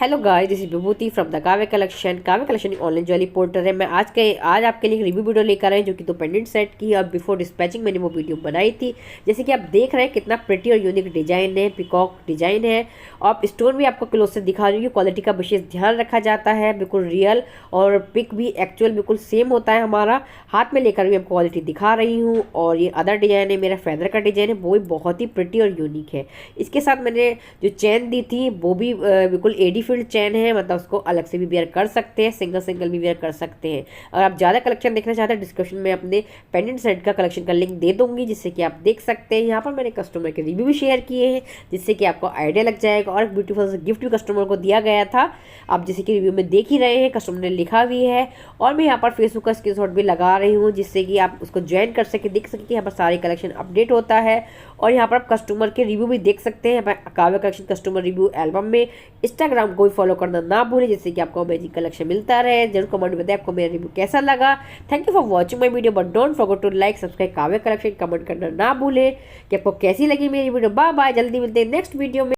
Hello guys, this is Vibhuti from the काव्य collection. काव्य collection online jewellery portal है। मैं आज आपके लिए रिव्यू वीडियो लेकर आए जो कि दो पेंडेंट सेट की। अब बिफोर डिस्पैचिंग मैंने वो वीडियो बनाई थी। जैसे कि आप देख रहे हैं कितना प्रिटी और यूनिक डिजाइन है, पिकॉक डिजाइन है। और स्टोन भी आपको क्लोज से दिखा रही हूँ। क्वालिटी का विशेष ध्यान रखा जाता है, बिल्कुल रियल और पिक भी एक्चुअल बिल्कुल सेम होता है। हमारा हाथ में लेकर भी आपको क्वालिटी दिखा रही हूँ। और ये अदर डिजाइन है, मेरा फेदर का डिजाइन है, वो भी बहुत ही प्रिटी और यूनिक है। इसके साथ मैंने जो चैन दी थी वो भी बिल्कुल एडी फील्ड चैन है, मतलब उसको अलग से भी वेयर कर सकते हैं, सिंगल सिंगल भी वेयर कर सकते हैं। अगर आप ज़्यादा कलेक्शन देखना चाहते हैं, डिस्क्रिप्शन में अपने पेंडेंट सेट का कलेक्शन का लिंक दे दूंगी, जिससे कि आप देख सकते हैं। यहाँ पर मैंने कस्टमर के रिव्यू भी शेयर किए हैं, जिससे कि आपको आइडिया लग जाएगा। और ब्यूटीफुल सा गिफ्ट भी कस्टमर को दिया गया था, आप जैसे कि रिव्यू में देख ही रहे हैं, कस्टमर ने लिखा भी है। और मैं यहाँ पर फेसबुक का स्क्रीनशॉट भी लगा रही हूँ, जिससे कि आप उसको ज्वाइन कर सके, देख सके कि यहाँ पर सारे कलेक्शन अपडेट होता है। और यहाँ पर आप कस्टमर के रिव्यू भी देख सकते हैं। काव्य कलेक्शन कस्टमर रिव्यू एल्बम में इंस्टाग्राम को भी फॉलो करना ना भूलें, जिससे कि आपको अमेजिंग कलेक्शन मिलता रहे। जरूर कमेंट में बताएं आपको मेरा रिव्यू कैसा लगा। Thank you for watching my video, but don't forget to like subscribe Kavya collection. Comment करना ना भूलें कि आपको कैसी लगी मेरी वीडियो। बाय बाय, जल्दी मिलते हैं नेक्स्ट वीडियो में।